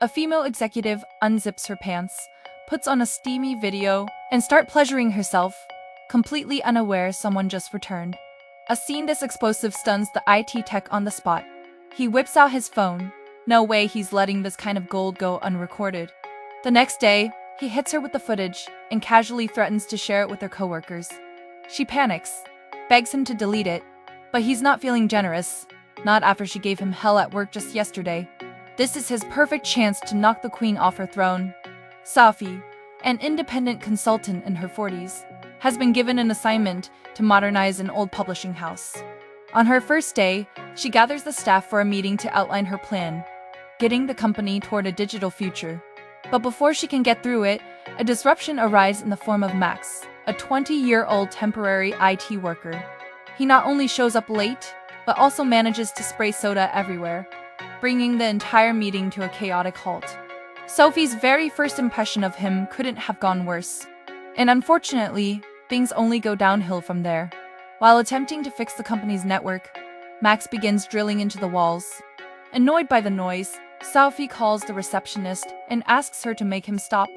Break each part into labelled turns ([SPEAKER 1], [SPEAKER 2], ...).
[SPEAKER 1] A female executive unzips her pants, puts on a steamy video, and starts pleasuring herself, completely unaware someone just returned. A scene this explosive stuns the IT tech on the spot. He whips out his phone. No way he's letting this kind of gold go unrecorded. The next day, he hits her with the footage and casually threatens to share it with her coworkers. She panics, begs him to delete it, but he's not feeling generous, not after she gave him hell at work just yesterday. This is his perfect chance to knock the queen off her throne. Sofie, an independent consultant in her 40s, has been given an assignment to modernize an old publishing house. On her first day, she gathers the staff for a meeting to outline her plan, getting the company toward a digital future. But before she can get through it, a disruption arrives in the form of Max, a 20-year-old temporary IT worker. He not only shows up late, but also manages to spray soda everywhere, bringing the entire meeting to a chaotic halt. Sophie's very first impression of him couldn't have gone worse. And unfortunately, things only go downhill from there. While attempting to fix the company's network, Max begins drilling into the walls. Annoyed by the noise, Sofie calls the receptionist and asks her to make him stop.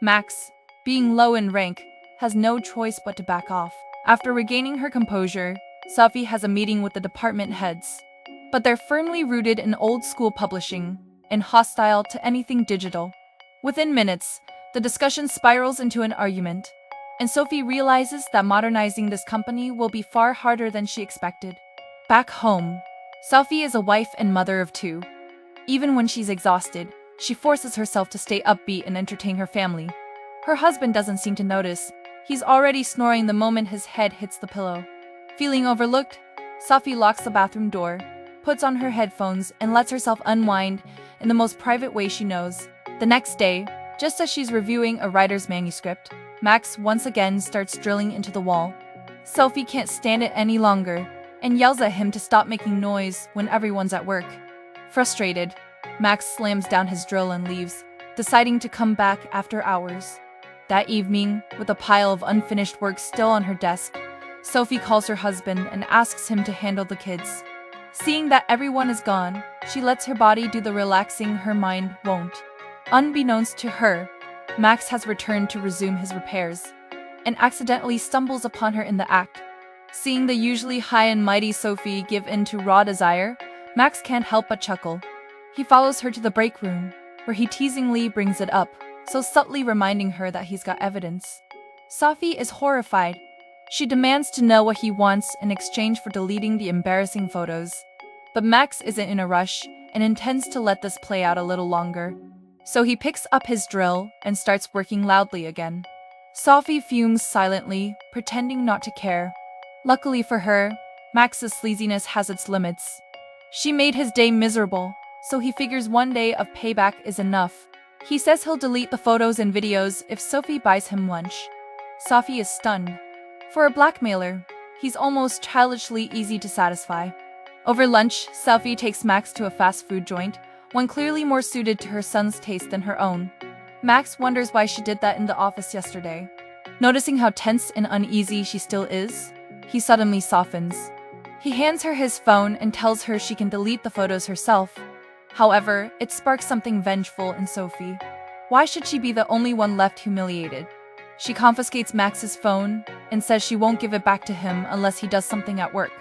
[SPEAKER 1] Max, being low in rank, has no choice but to back off. After regaining her composure, Sofie has a meeting with the department heads. But they're firmly rooted in old-school publishing and hostile to anything digital. Within minutes, the discussion spirals into an argument, and Sofie realizes that modernizing this company will be far harder than she expected. Back home, Sofie is a wife and mother of two. Even when she's exhausted, she forces herself to stay upbeat and entertain her family. Her husband doesn't seem to notice. He's already snoring the moment his head hits the pillow. Feeling overlooked, Sofie locks the bathroom door, puts on her headphones, and lets herself unwind in the most private way she knows. The next day, just as she's reviewing a writer's manuscript, Max once again starts drilling into the wall. Sofie can't stand it any longer and yells at him to stop making noise when everyone's at work. Frustrated, Max slams down his drill and leaves, deciding to come back after hours. That evening, with a pile of unfinished work still on her desk, Sofie calls her husband and asks him to handle the kids. Seeing that everyone is gone, she lets her body do the relaxing her mind won't. Unbeknownst to her, Max has returned to resume his repairs, and accidentally stumbles upon her in the act. Seeing the usually high and mighty Sofie give in to raw desire, Max can't help but chuckle. He follows her to the break room, where he teasingly brings it up, so subtly reminding her that he's got evidence. Sofie is horrified. She demands to know what he wants in exchange for deleting the embarrassing photos. But Max isn't in a rush and intends to let this play out a little longer. So he picks up his drill and starts working loudly again. Sofie fumes silently, pretending not to care. Luckily for her, Max's sleaziness has its limits. She made his day miserable, so he figures one day of payback is enough. He says he'll delete the photos and videos if Sofie buys him lunch. Sofie is stunned. For a blackmailer, he's almost childishly easy to satisfy. Over lunch, Sofie takes Max to a fast food joint, one clearly more suited to her son's taste than her own. Max wonders why she did that in the office yesterday. Noticing how tense and uneasy she still is, he suddenly softens. He hands her his phone and tells her she can delete the photos herself. However, it sparks something vengeful in Sofie. Why should she be the only one left humiliated? She confiscates Max's phone and says she won't give it back to him unless he does something at work.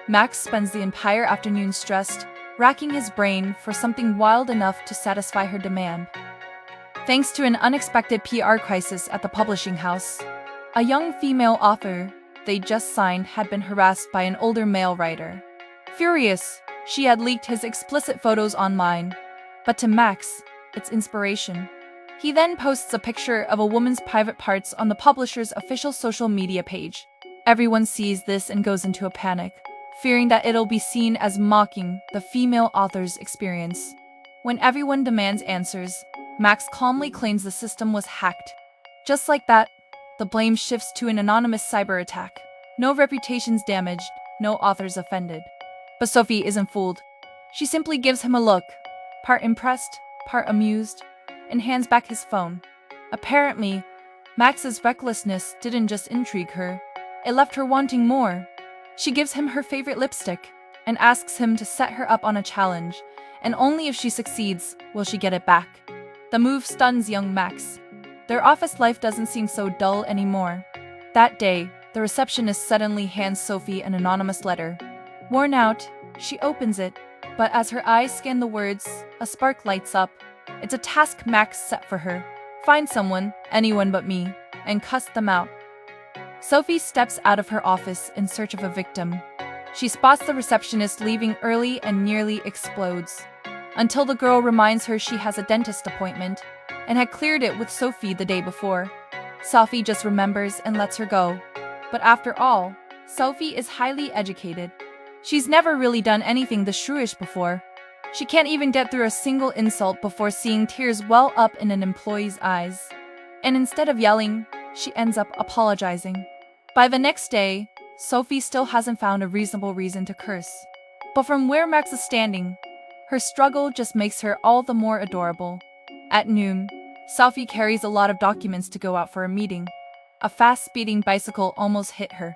[SPEAKER 1] Max spends the entire afternoon stressed, racking his brain for something wild enough to satisfy her demand. Thanks to an unexpected PR crisis at the publishing house, a young female author they just signed had been harassed by an older male writer. Furious, she had leaked his explicit photos online, but to Max, it's inspiration. He then posts a picture of a woman's private parts on the publisher's official social media page. Everyone sees this and goes into a panic, fearing that it'll be seen as mocking the female author's experience. When everyone demands answers, Max calmly claims the system was hacked. Just like that, the blame shifts to an anonymous cyber attack. No reputations damaged, no authors offended. But Sofie isn't fooled. She simply gives him a look, part impressed, part amused, and hands back his phone. Apparently, Max's recklessness didn't just intrigue her, it left her wanting more. She gives him her favorite lipstick and asks him to set her up on a challenge, and only if she succeeds will she get it back. The move stuns young Max. Their office life doesn't seem so dull anymore. That day, the receptionist suddenly hands Sofie an anonymous letter. Worn out, she opens it, but as her eyes scan the words, a spark lights up. It's a task Max set for her. Find someone, anyone but me, and cuss them out. Sofie steps out of her office in search of a victim. She spots the receptionist leaving early and nearly explodes, until the girl reminds her she has a dentist appointment and had cleared it with Sofie the day before. Sofie just remembers and lets her go. But after all, Sofie is highly educated. She's never really done anything this shrewish before. She can't even get through a single insult before seeing tears well up in an employee's eyes. And instead of yelling, she ends up apologizing. By the next day, Sofie still hasn't found a reasonable reason to curse. But from where Max is standing, her struggle just makes her all the more adorable. At noon, Sofie carries a lot of documents to go out for a meeting. A fast-speeding bicycle almost hit her.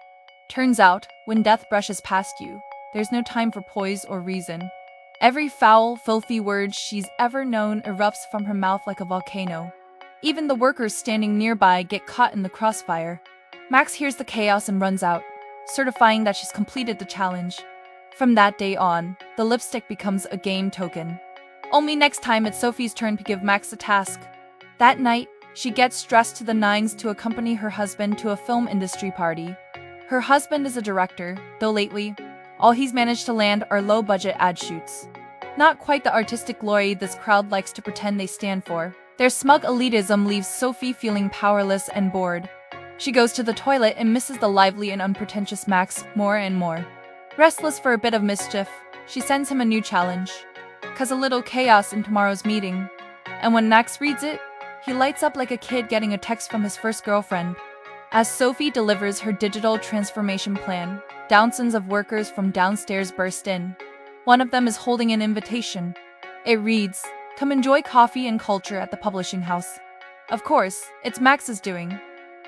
[SPEAKER 1] Turns out, when death brushes past you, there's no time for poise or reason. Every foul, filthy word she's ever known erupts from her mouth like a volcano. Even the workers standing nearby get caught in the crossfire. Max hears the chaos and runs out, certifying that she's completed the challenge. From that day on, the lipstick becomes a game token. Only next time it's Sofie's turn to give Max a task. That night, she gets dressed to the nines to accompany her husband to a film industry party. Her husband is a director, though lately, all he's managed to land are low-budget ad shoots. Not quite the artistic glory this crowd likes to pretend they stand for. Their smug elitism leaves Sofie feeling powerless and bored. She goes to the toilet and misses the lively and unpretentious Max more and more. Restless for a bit of mischief, she sends him a new challenge. Cause a little chaos in tomorrow's meeting. And when Max reads it, he lights up like a kid getting a text from his first girlfriend. As Sofie delivers her digital transformation plan, dozens of workers from downstairs burst in. One of them is holding an invitation. It reads, "Come enjoy coffee and culture at the publishing house." Of course, it's Max's doing.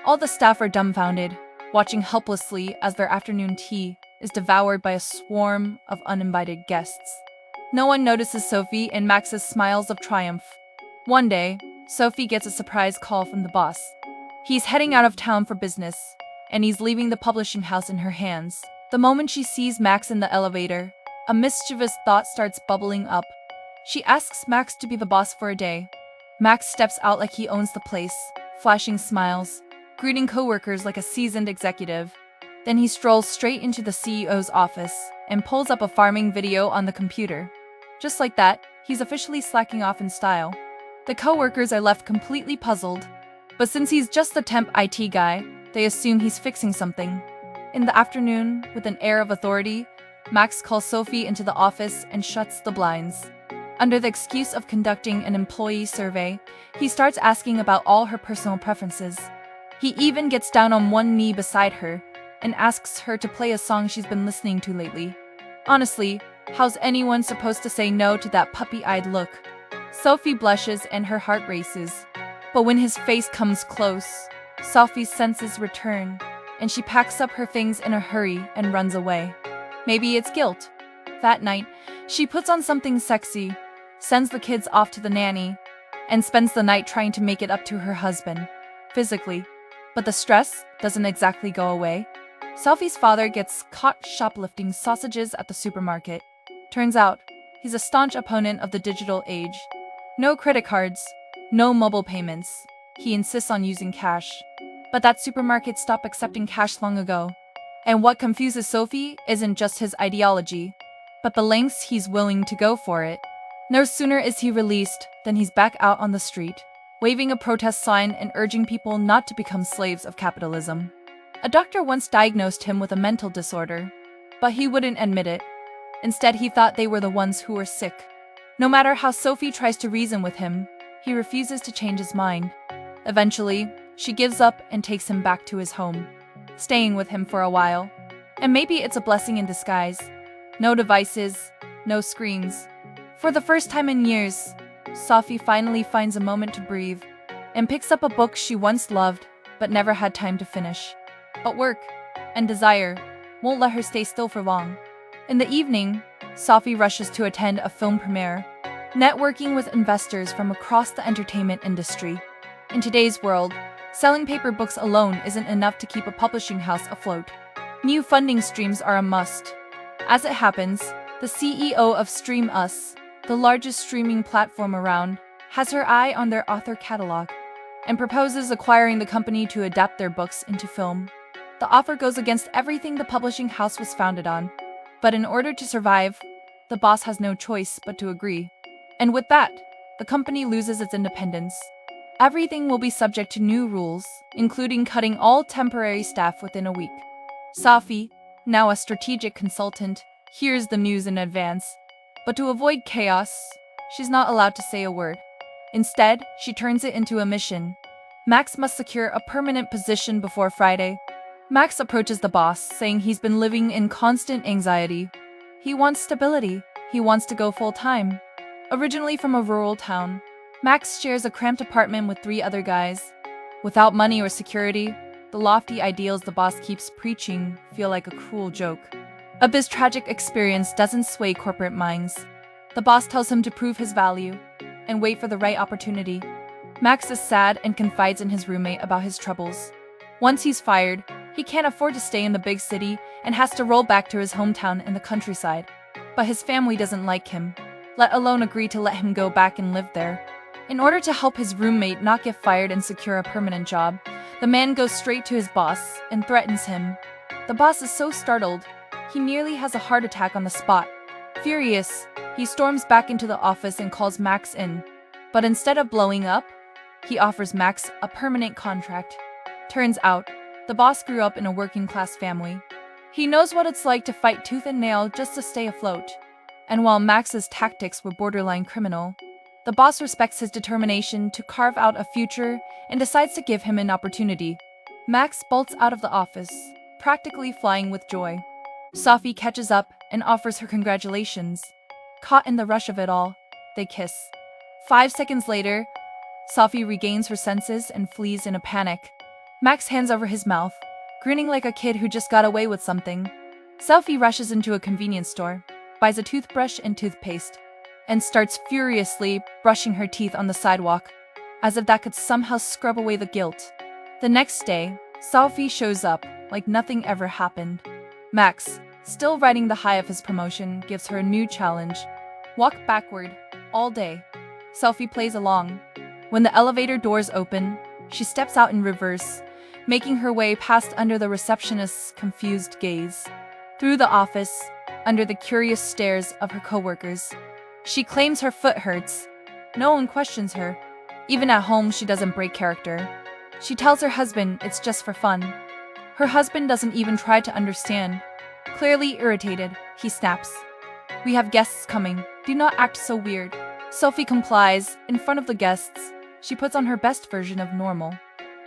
[SPEAKER 1] All the staff are dumbfounded, watching helplessly as their afternoon tea is devoured by a swarm of uninvited guests. No one notices Sofie and Max's smiles of triumph. One day, Sofie gets a surprise call from the boss. He's heading out of town for business, and he's leaving the publishing house in her hands. The moment she sees Max in the elevator, a mischievous thought starts bubbling up. She asks Max to be the boss for a day. Max steps out like he owns the place, flashing smiles, greeting coworkers like a seasoned executive. Then he strolls straight into the CEO's office and pulls up a farming video on the computer. Just like that, he's officially slacking off in style. The coworkers are left completely puzzled, but since he's just the temp IT guy, they assume he's fixing something. In the afternoon, with an air of authority, Max calls Sofie into the office and shuts the blinds. Under the excuse of conducting an employee survey, he starts asking about all her personal preferences. He even gets down on one knee beside her and asks her to play a song she's been listening to lately. Honestly, how's anyone supposed to say no to that puppy-eyed look? Sofie blushes and her heart races. But when his face comes close, Sofie's senses return, and she packs up her things in a hurry and runs away. Maybe it's guilt. That night, she puts on something sexy, sends the kids off to the nanny, and spends the night trying to make it up to her husband, physically. But the stress doesn't exactly go away. Sofie's father gets caught shoplifting sausages at the supermarket. Turns out, he's a staunch opponent of the digital age. No credit cards, no mobile payments. He insists on using cash. But that supermarket stopped accepting cash long ago. And what confuses Sofie isn't just his ideology, but the lengths he's willing to go for it. No sooner is he released than he's back out on the street, waving a protest sign and urging people not to become slaves of capitalism. A doctor once diagnosed him with a mental disorder, but he wouldn't admit it. Instead, he thought they were the ones who were sick. No matter how Sofie tries to reason with him, he refuses to change his mind. Eventually, she gives up and takes him back to his home, staying with him for a while. And maybe it's a blessing in disguise. No devices, no screens. For the first time in years, Sofie finally finds a moment to breathe and picks up a book she once loved but never had time to finish. But work and desire won't let her stay still for long. In the evening, Sofie rushes to attend a film premiere, networking with investors from across the entertainment industry. In today's world, selling paper books alone isn't enough to keep a publishing house afloat. New funding streams are a must. As it happens, the CEO of Stream Us, the largest streaming platform around, has her eye on their author catalog and proposes acquiring the company to adapt their books into film. The offer goes against everything the publishing house was founded on, but in order to survive, the boss has no choice but to agree. And with that, the company loses its independence. Everything will be subject to new rules, including cutting all temporary staff within a week. Sofie, now a strategic consultant, hears the news in advance, but to avoid chaos, she's not allowed to say a word. Instead, she turns it into a mission. Max must secure a permanent position before Friday. Max approaches the boss, saying he's been living in constant anxiety. He wants stability. He wants to go full-time. Originally from a rural town, Max shares a cramped apartment with 3 other guys. Without money or security, the lofty ideals the boss keeps preaching feel like a cruel joke. Abiz's tragic experience doesn't sway corporate minds. The boss tells him to prove his value and wait for the right opportunity. Max is sad and confides in his roommate about his troubles. Once he's fired, he can't afford to stay in the big city and has to roll back to his hometown in the countryside. But his family doesn't like him, let alone agree to let him go back and live there. In order to help his roommate not get fired and secure a permanent job, the man goes straight to his boss and threatens him. The boss is so startled, he nearly has a heart attack on the spot. Furious, he storms back into the office and calls Max in. But instead of blowing up, he offers Max a permanent contract. Turns out, the boss grew up in a working-class family. He knows what it's like to fight tooth and nail just to stay afloat. And while Max's tactics were borderline criminal, the boss respects his determination to carve out a future and decides to give him an opportunity. Max bolts out of the office, practically flying with joy. Sofie catches up and offers her congratulations. Caught in the rush of it all, they kiss. 5 seconds later, Sofie regains her senses and flees in a panic. Max hands over his mouth, grinning like a kid who just got away with something. Sofie rushes into a convenience store, buys a toothbrush and toothpaste, and starts furiously brushing her teeth on the sidewalk, as if that could somehow scrub away the guilt. The next day, Sofie shows up like nothing ever happened. Max, still riding the high of his promotion, gives her a new challenge. Walk backward, all day. Sofie plays along. When the elevator doors open, she steps out in reverse, making her way past under the receptionist's confused gaze. Through the office, under the curious stares of her coworkers. She claims her foot hurts. No one questions her. Even at home, she doesn't break character. She tells her husband it's just for fun. Her husband doesn't even try to understand. Clearly irritated, he snaps. "We have guests coming. Do not act so weird." Sofie complies. In front of the guests, she puts on her best version of normal.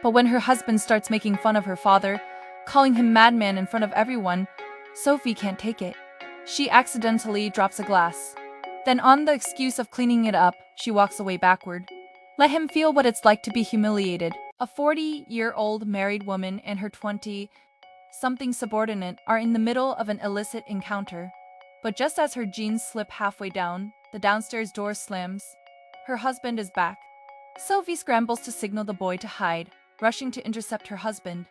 [SPEAKER 1] But when her husband starts making fun of her father, calling him madman in front of everyone, Sofie can't take it. She accidentally drops a glass. Then, on the excuse of cleaning it up, she walks away backward. Let him feel what it's like to be humiliated. A 40-year-old married woman and her 20-something subordinate are in the middle of an illicit encounter. But just as her jeans slip halfway down, the downstairs door slams. Her husband is back. Sofie scrambles to signal the boy to hide, rushing to intercept her husband.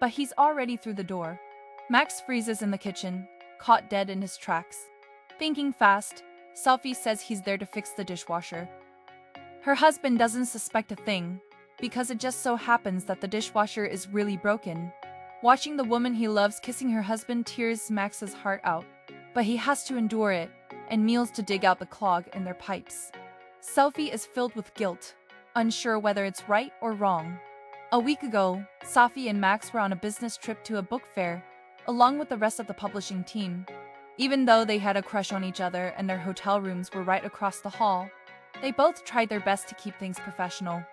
[SPEAKER 1] But he's already through the door. Max freezes in the kitchen, caught dead in his tracks. Thinking fast, Sofie says he's there to fix the dishwasher. Her husband doesn't suspect a thing, because it just so happens that the dishwasher is really broken. Watching the woman he loves kissing her husband tears Max's heart out, but he has to endure it, and meals to dig out the clog in their pipes. Sofie is filled with guilt, unsure whether it's right or wrong. A week ago, Sofie and Max were on a business trip to a book fair, along with the rest of the publishing team. Even though they had a crush on each other and their hotel rooms were right across the hall, they both tried their best to keep things professional.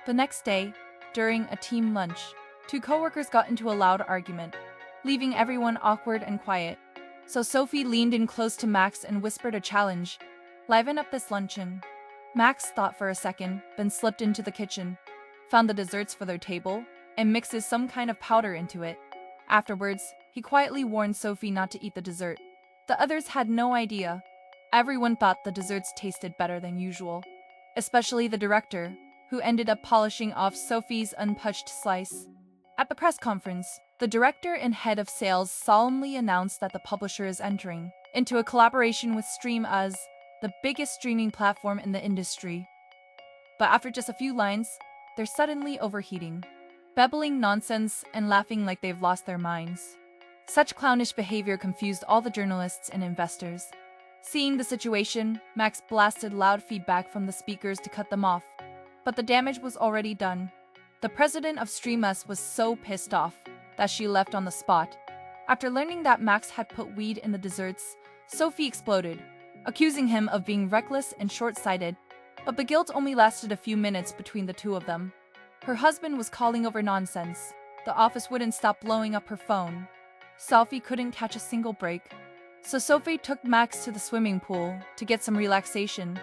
[SPEAKER 1] The next day, during a team lunch, 2 coworkers got into a loud argument, leaving everyone awkward and quiet. So Sofie leaned in close to Max and whispered a challenge. "Liven up this luncheon." Max thought for a second, then slipped into the kitchen, found the desserts for their table, and mixes some kind of powder into it. Afterwards, he quietly warned Sofie not to eat the dessert. The others had no idea, Everyone thought the desserts tasted better than usual, especially the director, who ended up polishing off Sophie's untouched slice. At the press conference, the director and head of sales solemnly announced that the publisher is entering into a collaboration with Stream as the biggest streaming platform in the industry. But after just a few lines, they're suddenly overheating, babbling nonsense and laughing like they've lost their minds. Such clownish behavior confused all the journalists and investors. Seeing the situation, Max blasted loud feedback from the speakers to cut them off. But the damage was already done. The president of StreamUs was so pissed off that she left on the spot. After learning that Max had put weed in the desserts, Sophie exploded, accusing him of being reckless and short-sighted. But the guilt only lasted a few minutes between the two of them. Her husband was calling over nonsense. The office wouldn't stop blowing up her phone. Sophie couldn't catch a single break. So Sophie took Max to the swimming pool to get some relaxation.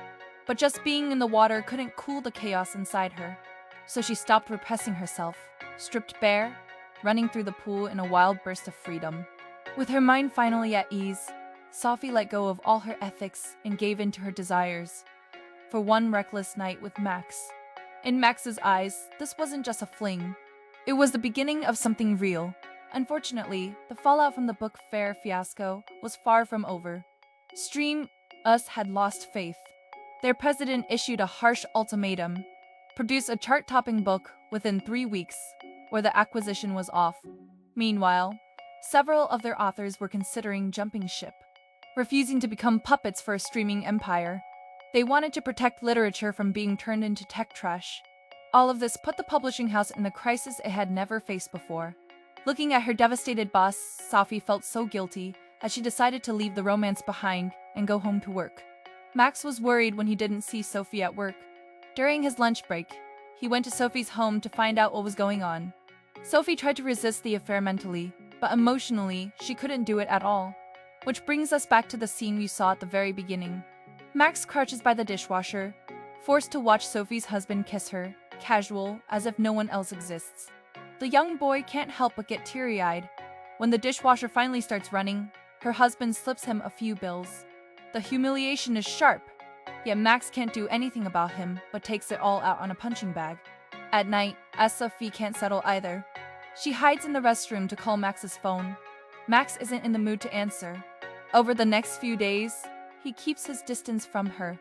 [SPEAKER 1] But just being in the water couldn't cool the chaos inside her. So she stopped repressing herself, stripped bare, running through the pool in a wild burst of freedom. With her mind finally at ease, Sophie let go of all her ethics and gave in to her desires. For one reckless night with Max. In Max's eyes, this wasn't just a fling. It was the beginning of something real. Unfortunately, the fallout from the book fair fiasco was far from over. StreamUs had lost faith. Their president issued a harsh ultimatum: produce a chart-topping book within 3 weeks, or the acquisition was off. Meanwhile, several of their authors were considering jumping ship, refusing to become puppets for a streaming empire. They wanted to protect literature from being turned into tech trash. All of this put the publishing house in a crisis it had never faced before. Looking at her devastated boss, Sophie felt so guilty that she decided to leave the romance behind and go home to work. Max was worried when he didn't see Sophie at work. During his lunch break, he went to Sophie's home to find out what was going on. Sophie tried to resist the affair mentally, but emotionally, she couldn't do it at all. Which brings us back to the scene we saw at the very beginning. Max crouches by the dishwasher, forced to watch Sophie's husband kiss her, casual, as if no one else exists. The young boy can't help but get teary-eyed. When the dishwasher finally starts running, her husband slips him a few bills. The humiliation is sharp, yet Max can't do anything about him but takes it all out on a punching bag. At night, as Sophie can't settle either, she hides in the restroom to call Max's phone. Max isn't in the mood to answer. Over the next few days, he keeps his distance from her.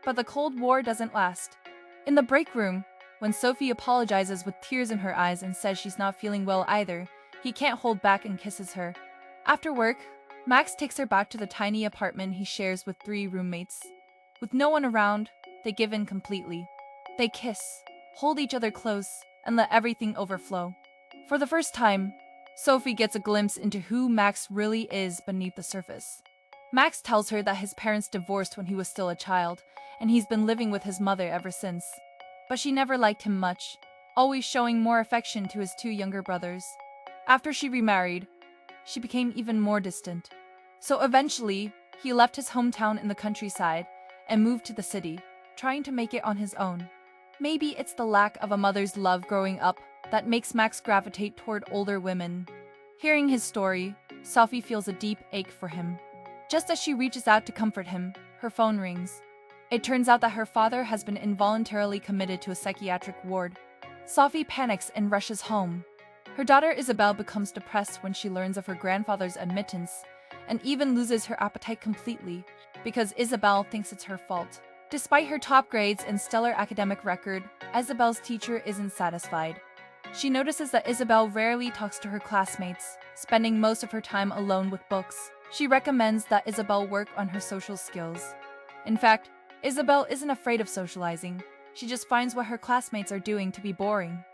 [SPEAKER 1] But the Cold War doesn't last. In the break room, when Sophie apologizes with tears in her eyes and says she's not feeling well either, he can't hold back and kisses her. After work, Max takes her back to the tiny apartment he shares with 3 roommates. With no one around, they give in completely. They kiss, hold each other close, and let everything overflow. For the first time, Sophie gets a glimpse into who Max really is beneath the surface. Max tells her that his parents divorced when he was still a child, and he's been living with his mother ever since. But she never liked him much, always showing more affection to his 2 younger brothers. After she remarried, she became even more distant. So eventually, he left his hometown in the countryside and moved to the city, trying to make it on his own. Maybe it's the lack of a mother's love growing up that makes Max gravitate toward older women. Hearing his story, Sophie feels a deep ache for him. Just as she reaches out to comfort him, her phone rings. It turns out that her father has been involuntarily committed to a psychiatric ward. Sophie panics and rushes home. Her daughter Isabel becomes depressed when she learns of her grandfather's admittance, and even loses her appetite completely, because Isabel thinks it's her fault. Despite her top grades and stellar academic record, Isabel's teacher isn't satisfied. She notices that Isabel rarely talks to her classmates, spending most of her time alone with books. She recommends that Isabel work on her social skills. In fact, Isabel isn't afraid of socializing. She just finds what her classmates are doing to be boring.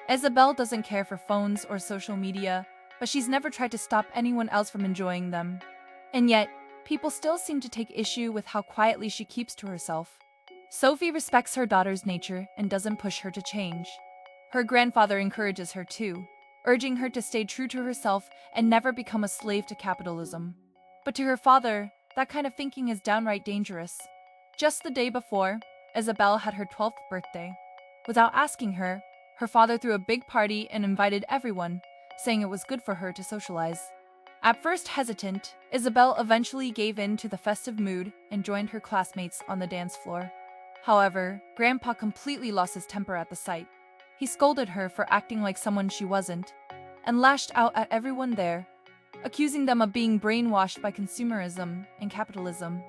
[SPEAKER 1] Isabel doesn't care for phones or social media, but she's never tried to stop anyone else from enjoying them. And yet, people still seem to take issue with how quietly she keeps to herself. Sophie respects her daughter's nature and doesn't push her to change. Her grandfather encourages her too, urging her to stay true to herself and never become a slave to capitalism. But to her father, that kind of thinking is downright dangerous. Just the day before, Isabel had her 12th birthday. Without asking her, her father threw a big party and invited everyone, saying it was good for her to socialize. At first hesitant, Isabel eventually gave in to the festive mood and joined her classmates on the dance floor. However, Grandpa completely lost his temper at the sight. He scolded her for acting like someone she wasn't, and lashed out at everyone there, accusing them of being brainwashed by consumerism and capitalism.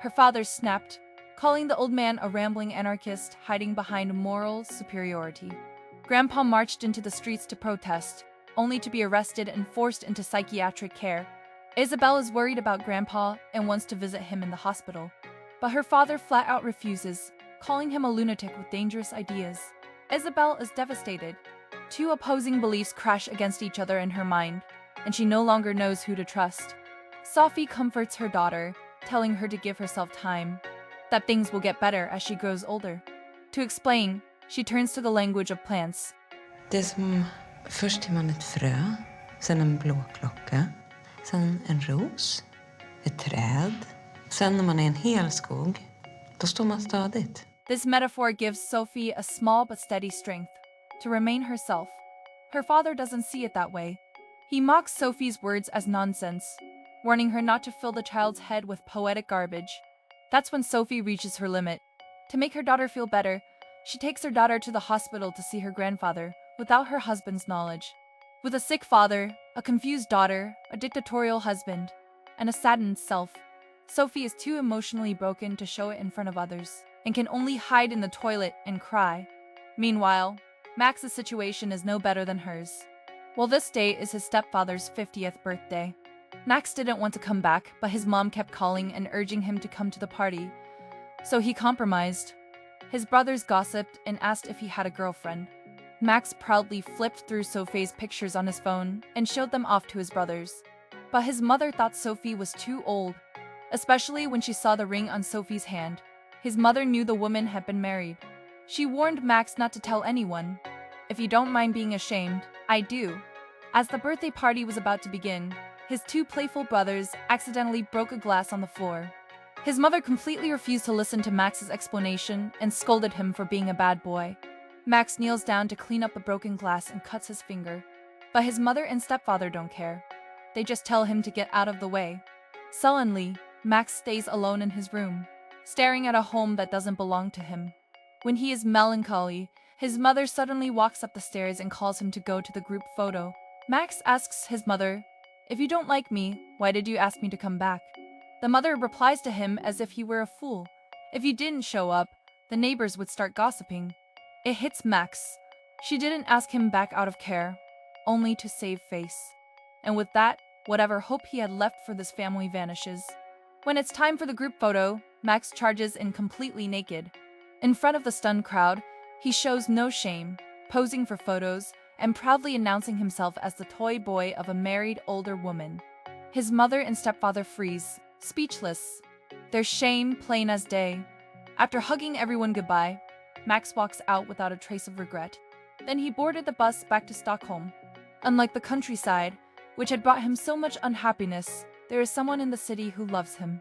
[SPEAKER 1] Her father snapped, calling the old man a rambling anarchist hiding behind moral superiority. Grandpa marched into the streets to protest, only to be arrested and forced into psychiatric care. Isabel is worried about Grandpa and wants to visit him in the hospital, but her father flat out refuses, calling him a lunatic with dangerous ideas. Isabel is devastated. Two opposing beliefs crash against each other in her mind, and she no longer knows who to trust. Sofie comforts her daughter, telling her to give herself time, that things will get better as she grows older. To explain, she turns to the language of plants.
[SPEAKER 2] Det är som först är man ett frö, sen en blåklocka, sen en ros, ett träd. Sen när man är en hel skog, då står man stadigt.
[SPEAKER 1] This metaphor gives Sofie a small but steady strength to remain herself. Her father doesn't see it that way. He mocks Sofie's words as nonsense, warning her not to fill the child's head with poetic garbage. That's when Sofie reaches her limit. To make her daughter feel better, she takes her daughter to the hospital to see her grandfather, without her husband's knowledge. With a sick father, a confused daughter, a dictatorial husband, and a saddened self, Sofie is too emotionally broken to show it in front of others, and can only hide in the toilet and cry. Meanwhile, Max's situation is no better than hers. Well, this day is his stepfather's 50th birthday. Max didn't want to come back, but his mom kept calling and urging him to come to the party, so he compromised. His brothers gossiped and asked if he had a girlfriend. Max proudly flipped through Sofie's pictures on his phone and showed them off to his brothers. But his mother thought Sofie was too old, especially when she saw the ring on Sofie's hand. His mother knew the woman had been married. She warned Max not to tell anyone. If you don't mind being ashamed, I do. As the birthday party was about to begin, his two playful brothers accidentally broke a glass on the floor. His mother completely refused to listen to Max's explanation and scolded him for being a bad boy. Max kneels down to clean up the broken glass and cuts his finger. But his mother and stepfather don't care. They just tell him to get out of the way. Sullenly, Max stays alone in his room, staring at a home that doesn't belong to him. When he is melancholy, his mother suddenly walks up the stairs and calls him to go to the group photo. Max asks his mother, "If you don't like me, why did you ask me to come back?" The mother replies to him as if he were a fool. If you didn't show up, the neighbors would start gossiping. It hits Max. She didn't ask him back out of care, only to save face. And with that, whatever hope he had left for this family vanishes. When it's time for the group photo, Max charges in completely naked. In front of the stunned crowd, he shows no shame, posing for photos and proudly announcing himself as the toy boy of a married older woman. His mother and stepfather freeze, speechless, their shame plain as day. After hugging everyone goodbye, Max walks out without a trace of regret. Then he boarded the bus back to Stockholm. Unlike the countryside, which had brought him so much unhappiness, there is someone in the city who loves him.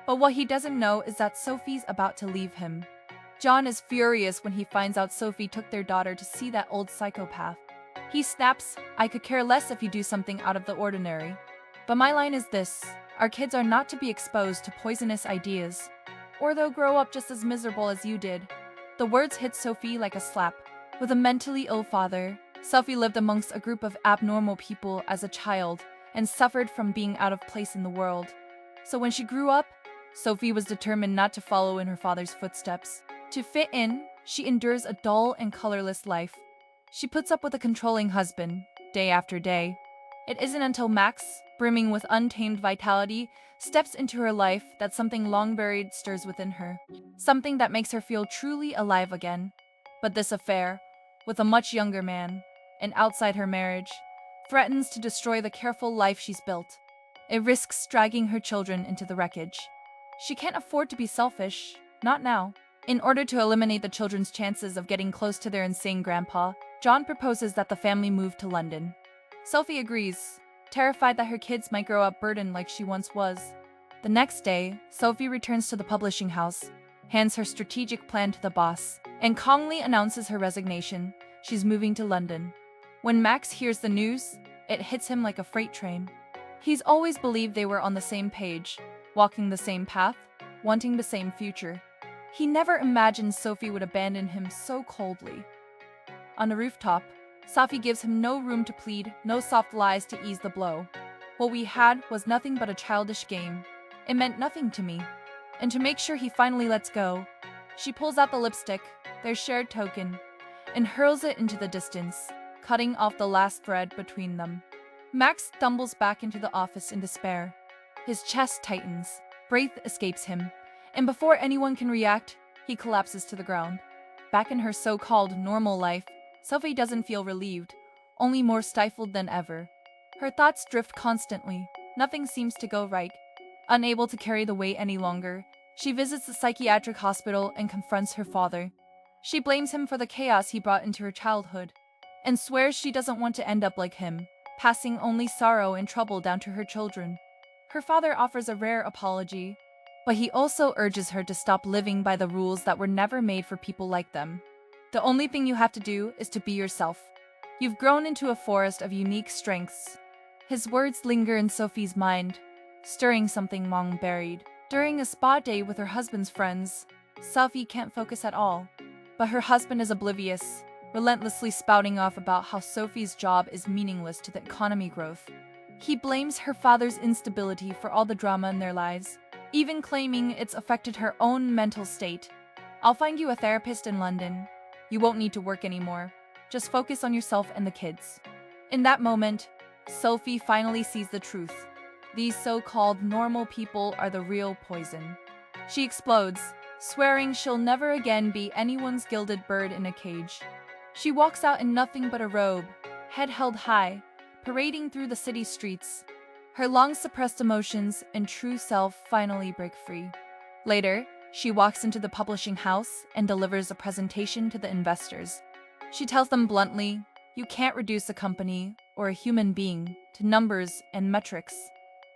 [SPEAKER 1] But what he doesn't know is that Sofie's about to leave him. John is furious when he finds out Sofie took their daughter to see that old psychopath. He snaps, "I could care less if you do something out of the ordinary." But my line is this: our kids are not to be exposed to poisonous ideas, or they'll grow up just as miserable as you did. The words hit Sofie like a slap. With a mentally ill father, Sofie lived amongst a group of abnormal people as a child and suffered from being out of place in the world. So when she grew up, Sofie was determined not to follow in her father's footsteps. To fit in, she endures a dull and colorless life. She puts up with a controlling husband, day after day. It isn't until Max, brimming with untamed vitality, steps into her life that something long buried stirs within her. Something that makes her feel truly alive again. But this affair, with a much younger man, and outside her marriage, threatens to destroy the careful life she's built. It risks dragging her children into the wreckage. She can't afford to be selfish, not now. In order to eliminate the children's chances of getting close to their insane grandpa, John proposes that the family move to London. Sofie agrees, terrified that her kids might grow up burdened like she once was. The next day, Sofie returns to the publishing house, hands her strategic plan to the boss, and calmly announces her resignation. She's moving to London. When Max hears the news, it hits him like a freight train. He's always believed they were on the same page, walking the same path, wanting the same future. He never imagined Sofie would abandon him so coldly. On the rooftop, Sofie gives him no room to plead, no soft lies to ease the blow. What we had was nothing but a childish game. It meant nothing to me. And to make sure he finally lets go, she pulls out the lipstick, their shared token, and hurls it into the distance, cutting off the last thread between them. Max stumbles back into the office in despair. His chest tightens, breath escapes him, and before anyone can react, he collapses to the ground. Back in her so-called normal life, Sofie doesn't feel relieved, only more stifled than ever. Her thoughts drift constantly. Nothing seems to go right. Unable to carry the weight any longer, she visits the psychiatric hospital and confronts her father. She blames him for the chaos he brought into her childhood, and swears she doesn't want to end up like him, passing only sorrow and trouble down to her children. Her father offers a rare apology, but he also urges her to stop living by the rules that were never made for people like them. The only thing you have to do is to be yourself. You've grown into a forest of unique strengths. His words linger in Sofie's mind, stirring something long buried. During a spa day with her husband's friends, Sofie can't focus at all. But her husband is oblivious, relentlessly spouting off about how Sofie's job is meaningless to the economy growth. He blames her father's instability for all the drama in their lives, even claiming it's affected her own mental state. "I'll find you a therapist in London. You won't need to work anymore. Just focus on yourself and the kids." In that moment, Sofie finally sees the truth. These so-called normal people are the real poison. She explodes, swearing she'll never again be anyone's gilded bird in a cage. She walks out in nothing but a robe, head held high, parading through the city streets. Her long-suppressed emotions and true self finally break free. Later, she walks into the publishing house and delivers a presentation to the investors. She tells them bluntly, "You can't reduce a company or a human being to numbers and metrics."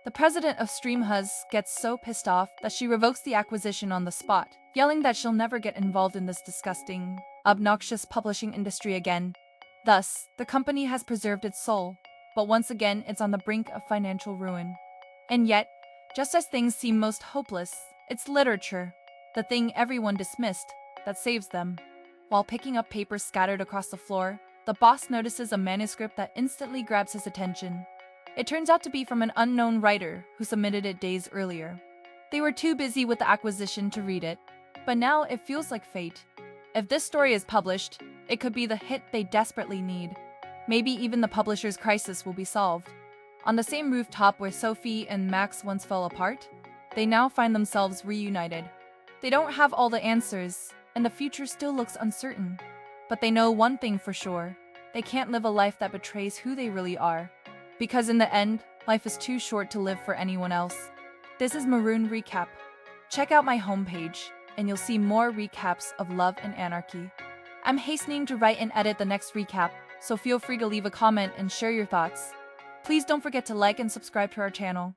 [SPEAKER 1] The president of Streamhuz gets so pissed off that she revokes the acquisition on the spot, yelling that she'll never get involved in this disgusting, obnoxious publishing industry again. Thus, the company has preserved its soul, but once again it's on the brink of financial ruin. And yet, just as things seem most hopeless, it's literature, the thing everyone dismissed, that saves them. While picking up papers scattered across the floor, the boss notices a manuscript that instantly grabs his attention. It turns out to be from an unknown writer who submitted it days earlier. They were too busy with the acquisition to read it, but now it feels like fate. If this story is published, it could be the hit they desperately need. Maybe even the publisher's crisis will be solved. On the same rooftop where Sofie and Max once fell apart, they now find themselves reunited. They don't have all the answers, and the future still looks uncertain. But they know one thing for sure: they can't live a life that betrays who they really are. Because in the end, life is too short to live for anyone else. This is Maroon Recap. Check out my homepage, and you'll see more recaps of Love and Anarchy. I'm hastening to write and edit the next recap, so feel free to leave a comment and share your thoughts. Please don't forget to like and subscribe to our channel.